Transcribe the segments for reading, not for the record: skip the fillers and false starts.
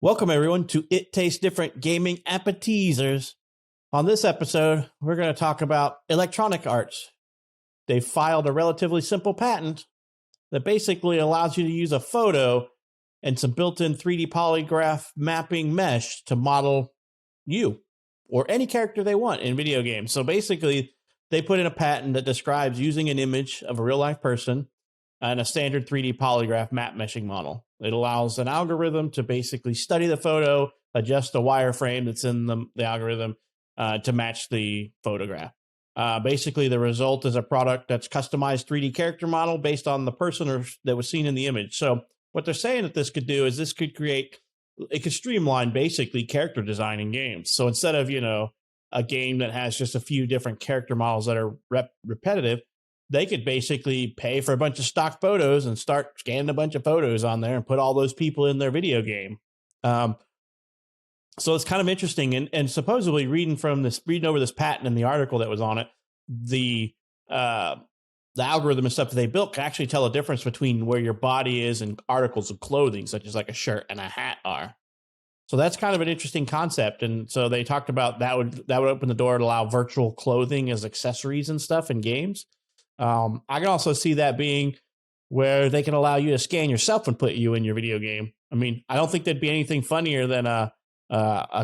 Welcome, everyone, to It Tastes Different Gaming Appetizers. On this episode, we're going to talk about Electronic Arts. They filed a relatively simple patent that basically allows you to use a photo and some built-in 3D polygraph mapping mesh to model you or any character they want in video games. So basically, they put in a patent that describes using an image of a real-life person and a standard 3D polygraph map meshing model. It allows an algorithm to basically study the photo, adjust the wireframe that's in the algorithm to match the photograph. Basically, the result is a product that's customized 3D character model based on the person that was seen in the image. So what they're saying that this could do is this could streamline basically character design in games. So instead of, a game that has just a few different character models that are repetitive, they could basically pay for a bunch of stock photos and start scanning a bunch of photos on there and put all those people in their video game. So it's kind of interesting. And supposedly reading over this patent and the article that was on it, the algorithm and stuff that they built can actually tell a difference between where your body is and articles of clothing, such as like a shirt and a hat are. So that's kind of an interesting concept. And so they talked about that would open the door to allow virtual clothing as accessories and stuff in games. I can also see that being where they can allow you to scan yourself and put you in your video game. I mean, I don't think there'd be anything funnier than a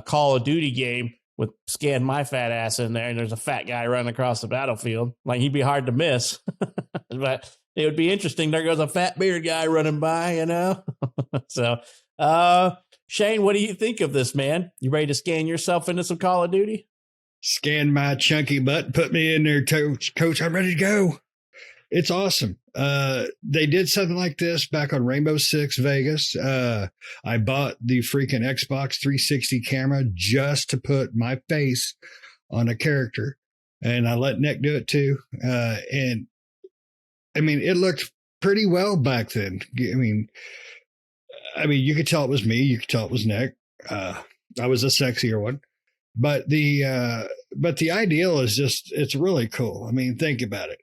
Call of Duty game with scan my fat ass in there and there's a fat guy running across the battlefield. Like, he'd be hard to miss, but it would be interesting. There goes a fat beard guy running by, So, Shane, what do you think of this, man? You ready to scan yourself into some Call of Duty? Scan my chunky butt, put me in there, coach. I'm ready to go. It's awesome. They did something like this back on Rainbow Six Vegas. I bought the freaking Xbox 360 camera just to put my face on a character, and I let Nick do it too. And I mean, it looked pretty well back then. I mean, you could tell it was me. You could tell it was Nick. I was a sexier one. But the ideal is just, it's really cool. I mean, think about it.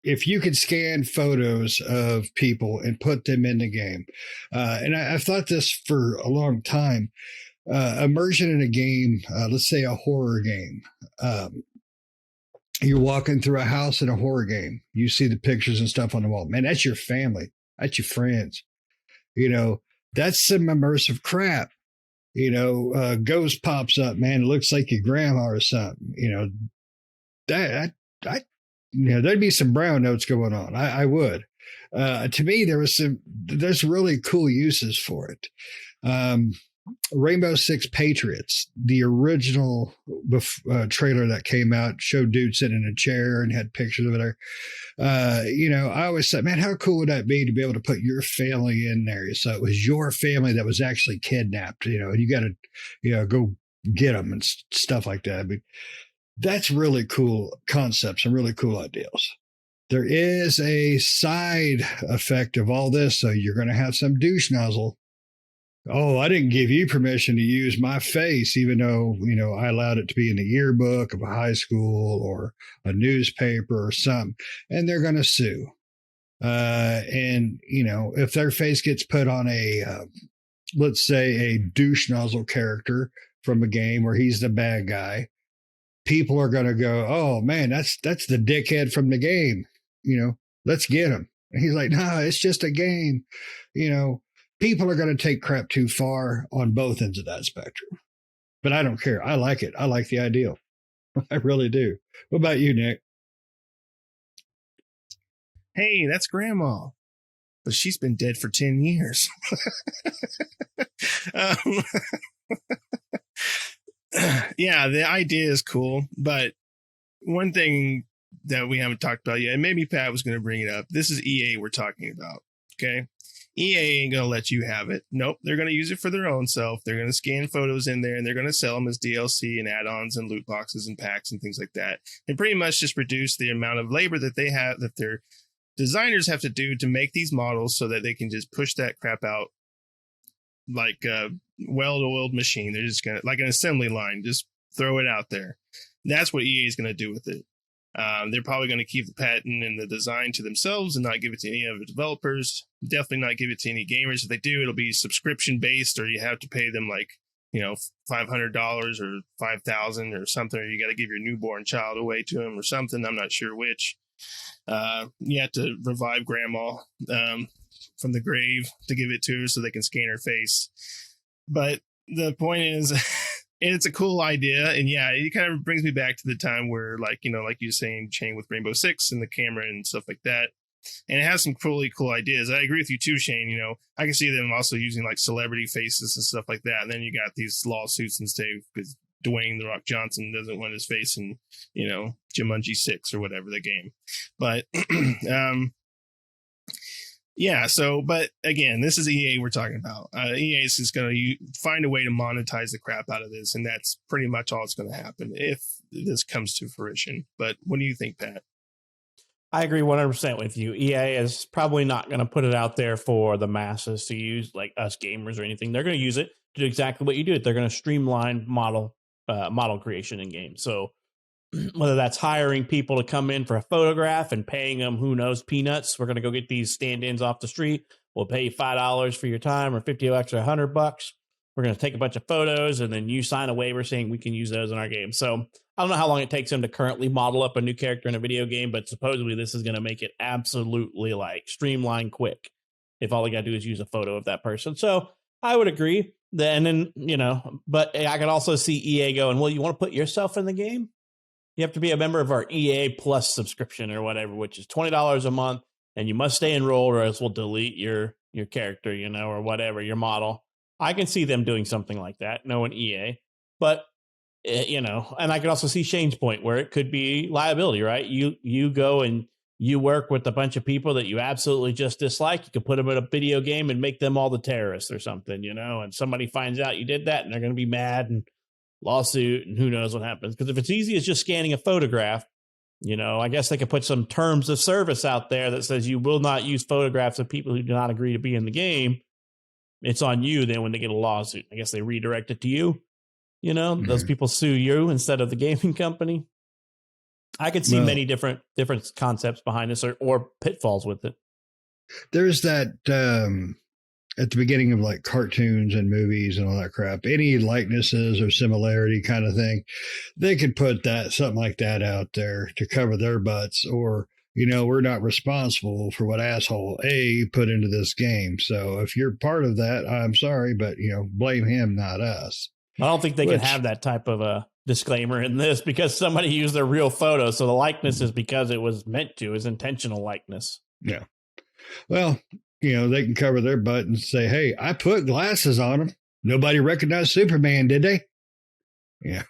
If you could scan photos of people and put them in the game, and I've thought this for a long time, immersion in a game, let's say a horror game. You're walking through a house in a horror game. You see the pictures and stuff on the wall. Man, that's your family. That's your friends. That's some immersive crap. Ghost pops up, man. It looks like your grandma or something. There'd be some brown notes going on. I would. To me, there's really cool uses for it. Rainbow Six Patriots, the original trailer that came out, showed dude sitting in a chair and had pictures of it. I always thought, man, how cool would that be to be able to put your family in there? So it was your family that was actually kidnapped, and you got to, go get them and stuff like that. I mean, that's really cool concepts and really cool ideals. There is a side effect of all this. So you're going to have some douche nozzle. Oh, I didn't give you permission to use my face, even though, I allowed it to be in the yearbook of a high school or a newspaper or something. And they're going to sue. If their face gets put on let's say a douche nozzle character from a game where he's the bad guy, people are going to go, oh man, that's the dickhead from the game. Let's get him. And he's like, no, it's just a game. People are going to take crap too far on both ends of that spectrum. But I don't care. I like it. I like the ideal. I really do. What about you, Nick? Hey, that's grandma. But she's been dead for 10 years. Yeah, the idea is cool. But one thing that we haven't talked about yet, and maybe Pat was going to bring it up, this is EA we're talking about. Okay. EA ain't going to let you have it. Nope. They're going to use it for their own self. They're going to scan photos in there and they're going to sell them as DLC and add-ons and loot boxes and packs and things like that. And pretty much just reduce the amount of labor that they have, that their designers have to do to make these models so that they can just push that crap out like a well-oiled machine. They're just going to, like an assembly line, just throw it out there. That's what EA is going to do with it. They're probably going to keep the patent and the design to themselves and not give it to any of the developers. Definitely not give it to any gamers. If they do, it'll be subscription based, or you have to pay them like, $500 or $5,000 or something, or you got to give your newborn child away to them or something. I'm not sure which. You have to revive grandma from the grave to give it to her so they can scan her face. But the point is, it's a cool idea. And yeah, it kind of brings me back to the time where, like you're saying, Shane, with Rainbow Six and the camera and stuff like that. And it has some really cool ideas. I agree with you too, Shane. I can see them also using like celebrity faces and stuff like that. And then you got these lawsuits and stuff because Dwayne "The Rock" Johnson doesn't want his face in, Jumanji 6 or whatever the game. But yeah, but again, this is EA we're talking about. EA is just going to find a way to monetize the crap out of this, and that's pretty much all that's going to happen if this comes to fruition. But what do you think, Pat? I agree 100% with you. EA is probably not going to put it out there for the masses to use, like us gamers or anything. They're going to use it to do exactly what you do. They're going to streamline model creation in games. So whether that's hiring people to come in for a photograph and paying them, who knows, peanuts. We're going to go get these stand-ins off the street. We'll pay you $5 for your time, or $50 or $100. We're going to take a bunch of photos, and then you sign a waiver saying we can use those in our game. So I don't know how long it takes them to currently model up a new character in a video game, but supposedly this is going to make it absolutely like streamlined quick if all they got to do is use a photo of that person. So I would agree. And then, but I could also see EA going, well, you want to put yourself in the game? You have to be a member of our EA Plus subscription or whatever, which is $20 a month, and you must stay enrolled or else we'll delete your character, or whatever, your model. I can see them doing something like that, knowing EA. But, and I can also see Shane's point where it could be liability, right? You go and you work with a bunch of people that you absolutely just dislike. You could put them in a video game and make them all the terrorists or something, and somebody finds out you did that and they're going to be mad and lawsuit and who knows what happens. Because if it's easy as just scanning a photograph, I guess they could put some terms of service out there that says you will not use photographs of people who do not agree to be in the game. It's on you then when they get a lawsuit. I guess they redirect it to you. Those people sue you instead of the gaming company. I could see many different concepts behind this or pitfalls with it. There's that at the beginning of like cartoons and movies and all that crap, any likenesses or similarity kind of thing, they could put something like that out there to cover their butts, or we're not responsible for what asshole A put into this game. So if you're part of that, I'm sorry, but blame him, not us. I don't think they can have that type of a disclaimer in this because somebody used their real photo. So the likeness is because it was meant to, is intentional likeness. Yeah. Well, they can cover their butt and say, hey, I put glasses on him. Nobody recognized Superman, did they? Yeah.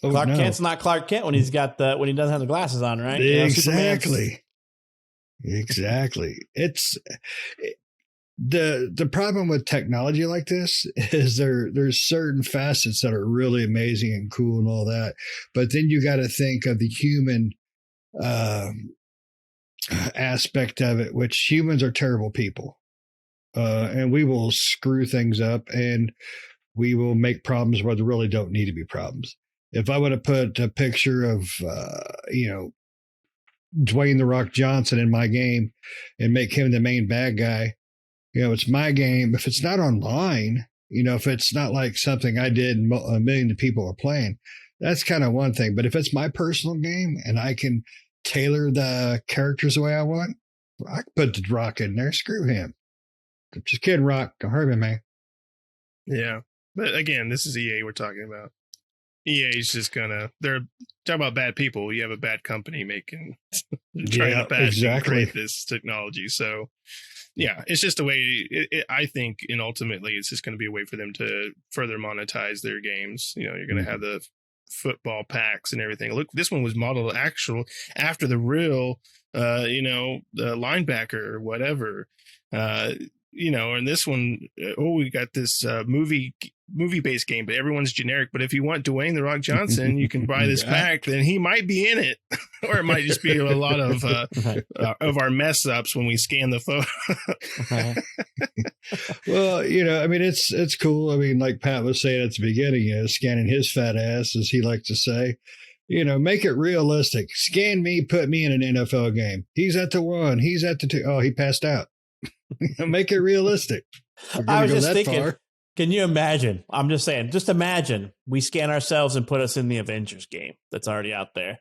Clark Kent's not Clark Kent when he doesn't have the glasses on, right? Exactly. Exactly. It's the problem with technology like this is there's certain facets that are really amazing and cool and all that, but then you got to think of the human aspect of it, which humans are terrible people, and we will screw things up and we will make problems where there really don't need to be problems. If I would have put a picture of Dwayne "The Rock" Johnson in my game and make him the main bad guy, it's my game. If it's not online, if it's not like something I did and a million people are playing, that's kind of one thing. But if it's my personal game and I can tailor the characters the way I want, I can put the Rock in there. Screw him. I'm just kidding, Rock. Don't hurt me, man. Yeah. But again, this is EA we're talking about. EA is just they're talking about bad people. You have a bad company trying to create this technology. So yeah, it's just a way. I think, and ultimately, it's just going to be a way for them to further monetize their games. You're going to have the football packs and everything. Look, this one was modeled after the real, the linebacker or whatever. And this one, we got this movie-based game, but everyone's generic. But if you want Dwayne "The Rock" Johnson, you can buy this pack. Then he might be in it, or it might just be a lot of our mess ups when we scan the photo. Well, it's cool. I mean, like Pat was saying at the beginning, scanning his fat ass, as he likes to say. Make it realistic. Scan me, put me in an NFL game. He's at the 1. He's at the 2. Oh, he passed out. Make it realistic. I was just thinking, can you imagine? I'm just saying, just imagine we scan ourselves and put us in the Avengers game that's already out there.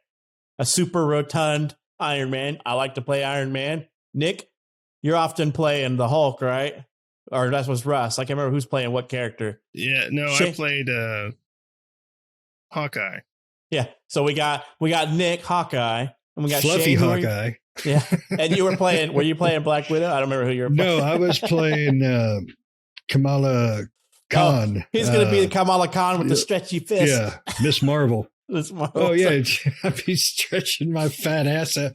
A super rotund Iron Man. I like to play Iron Man. Nick, you're often playing the Hulk, right? Or that was Russ. I can't remember who's playing what character. Yeah, no, I played Hawkeye. Yeah, so we got Nick, Hawkeye, and we got Fluffy Shane Hawkeye. Yeah, and you were playing. Were you playing Black Widow? I don't remember who you were playing. No, I was playing Kamala Khan. Oh, he's going to be the Kamala Khan with the stretchy fist. Yeah, Miss Marvel. Miss Marvel. Oh yeah, I'd be stretching my fat ass out.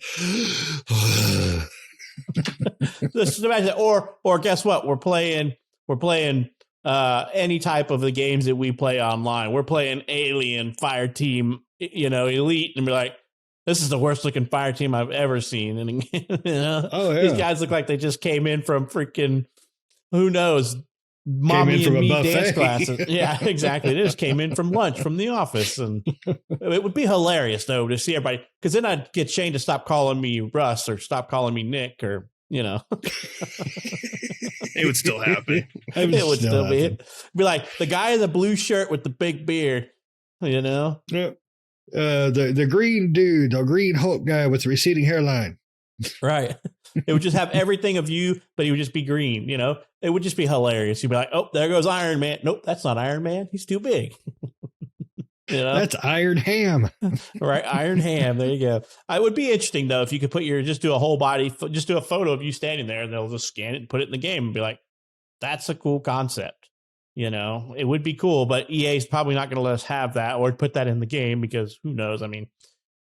Just imagine, or guess what? We're playing any type of the games that we play online. We're playing Alien, Fire Team, Elite, and be like, this is the worst looking fire team I've ever seen. And Oh yeah, these guys look like they just came in from freaking who knows, mommy and me dance classes. Yeah, exactly. They just came in from lunch from the office, and it would be hilarious though to see everybody. Because then I'd get Shane to stop calling me Russ or stop calling me Nick or. It would still happen. It would still be like the guy in the blue shirt with the big beard, The green dude, the green Hulk guy with the receding hairline. Right. It would just have everything of you, but he would just be green, It would just be hilarious. You'd be like, oh, there goes Iron Man. Nope, that's not Iron Man. He's too big. That's Iron Ham. Right, Iron Ham. There you go. It would be interesting though if you could just do a whole body, just do a photo of you standing there, and they'll just scan it and put it in the game and be like, "That's a cool concept." It would be cool, but EA is probably not going to let us have that or put that in the game because who knows? I mean,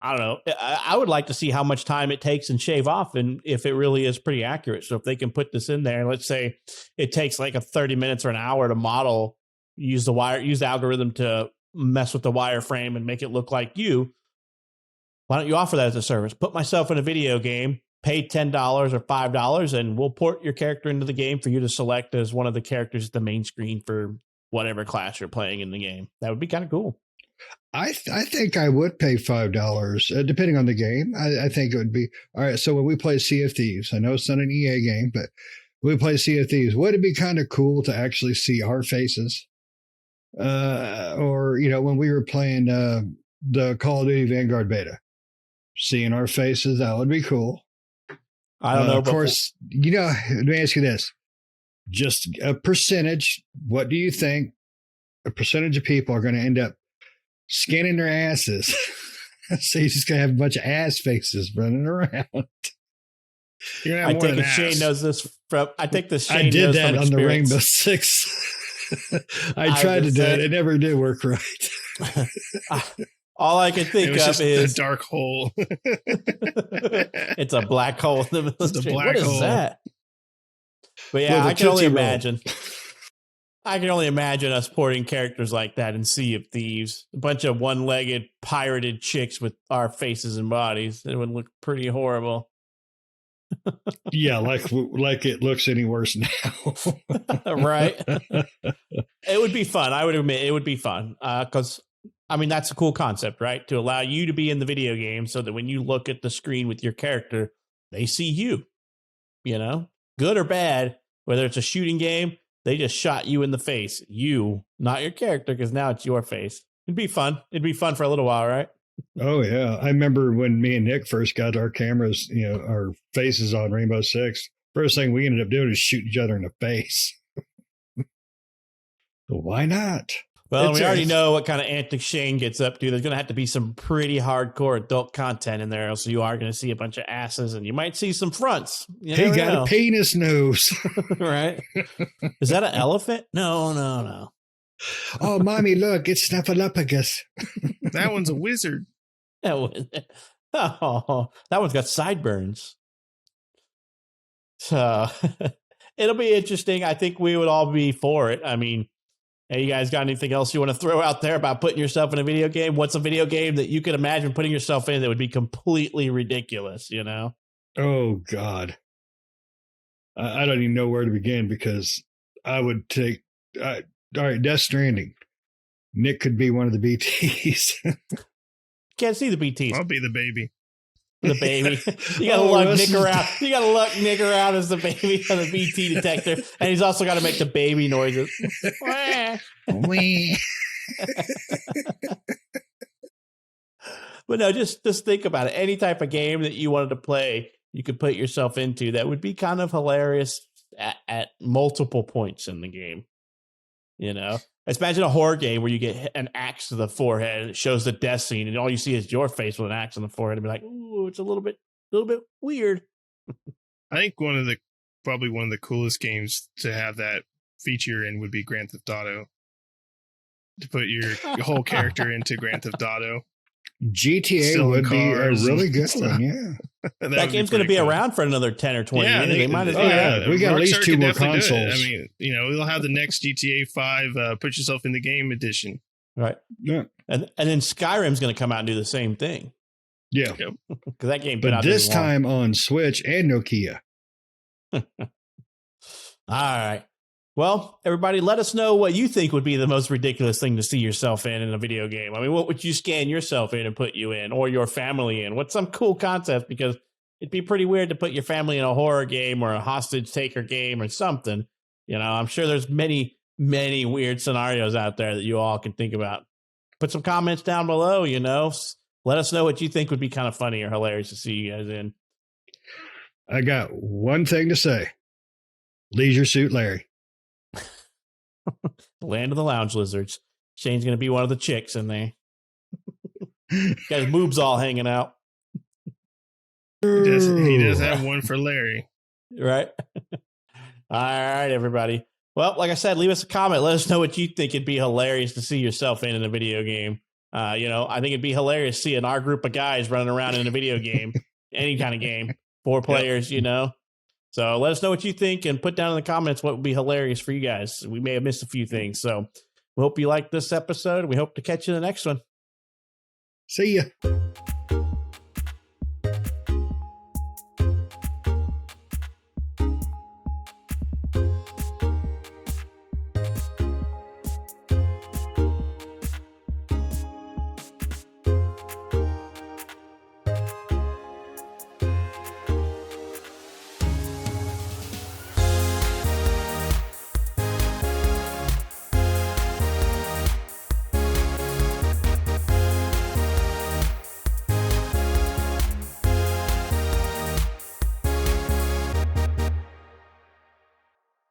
I don't know. I would like to see how much time it takes and shave off, and if it really is pretty accurate. So if they can put this in there, and let's say it takes like 30 minutes or an hour to model, use the algorithm to mess with the wireframe and make it look like you. Why don't you offer that as a service? Put myself in a video game, pay $10 or $5, and we'll port your character into the game for you to select as one of the characters at the main screen for whatever class you're playing in the game. That would be kind of cool. I think I would pay $5, depending on the game. I think it would be all right. So when we play Sea of Thieves, I know it's not an EA game, but when we play Sea of Thieves, would it be kind of cool to actually see our faces? Or when we were playing the Call of Duty Vanguard beta, seeing our faces, that would be cool. I don't know. Of course, let me ask you this: just a percentage. What do you think a percentage of people are going to end up scanning their asses? So you're just going to have a bunch of ass faces running around. I think Shane knows this from. I think the Shane I did knows that from on the experience. Rainbow Six. I tried to do it. It never did work right. All I can think of is a dark hole. It's a black hole in the middle of the street. What is that? But yeah, I can only imagine. I can only imagine us porting characters like that in Sea of Thieves. A bunch of one-legged pirated chicks with our faces and bodies. It would look pretty horrible. Yeah, like it looks any worse now. Right? It would be fun. I would admit it would be fun. Because, that's a cool concept, right? To allow you to be in the video game so that when you look at the screen with your character, they see you. Good or bad, whether it's a shooting game, they just shot you in the face. You, not your character, because now it's your face. It'd be fun. It'd be fun for a little while, right? Oh, yeah. I remember when me and Nick first got our cameras, our faces on Rainbow Six. First thing we ended up doing is shoot each other in the face. Well, why not? Well, we already know what kind of antics Shane gets up to. There's going to have to be some pretty hardcore adult content in there. So you are going to see a bunch of asses and you might see some fronts. He got a penis nose. Right? Is that an elephant? No. Oh, mommy, look, it's Snuffleupagus. That one's a wizard. That one's got sideburns. So it'll be interesting. I think we would all be for it. Hey, you guys got anything else you want to throw out there about putting yourself in a video game? What's a video game that you could imagine putting yourself in that would be completely ridiculous, Oh, God. I don't even know where to begin because I would take... all right, Death Stranding. Nick could be one of the BTs. can't see the BTs. I'll be the baby. The baby. You gotta Oh, lug Russ Nick is- around. You gotta lug Nick around as the baby on the BT detector, and he's also got to make the baby noises. Wee. But no, just think about it. Any type of game that you wanted to play, you could put yourself into. That would be kind of hilarious at multiple points in the game. You know, imagine a horror game where you get hit an axe to the forehead and it shows the death scene, and all you see is your face with an axe on the forehead, and be like, "Ooh, it's a little bit weird." I think probably one of the coolest games to have that feature in would be Grand Theft Auto. To put your whole character into Grand Theft Auto. GTA Stealing would be a cars really and good stuff. one. Yeah. That game's going to be around for another 10 or 20 years. They might as well. yeah. We got at least Rockstar 2 can more definitely do it. consoles. I mean, we'll have the next GTA 5 put yourself in the game edition. Right. Yeah. And then Skyrim's going to come out and do the same thing. Yeah. Because that game been But out this too long. time on Switch and Nokia. All right. Well, everybody, let us know what you think would be the most ridiculous thing to see yourself in a video game. I mean, what would you scan yourself in and put you in, or your family in? What's some cool concept? Because it'd be pretty weird to put your family in a horror game or a hostage taker game or something. You know, I'm sure there's many, many weird scenarios out there that you all can think about. Put some comments down below, you know. Let us know what you think would be kind of funny or hilarious to see you guys in. I got one thing to say. Leisure Suit Larry. Land of the Lounge Lizards. Shane's going to be one of the chicks in there. Got his boobs all hanging out. He does have one for Larry. Right? All right, everybody. Well, like I said, leave us a comment. Let us know what you think it'd be hilarious to see yourself in a video game. I think it'd be hilarious seeing our group of guys running around in a video game, any kind of game, 4 players, you know. So let us know what you think and put down in the comments what would be hilarious for you guys. We may have missed a few things. So we hope you liked this episode. We hope to catch you in the next one. See ya.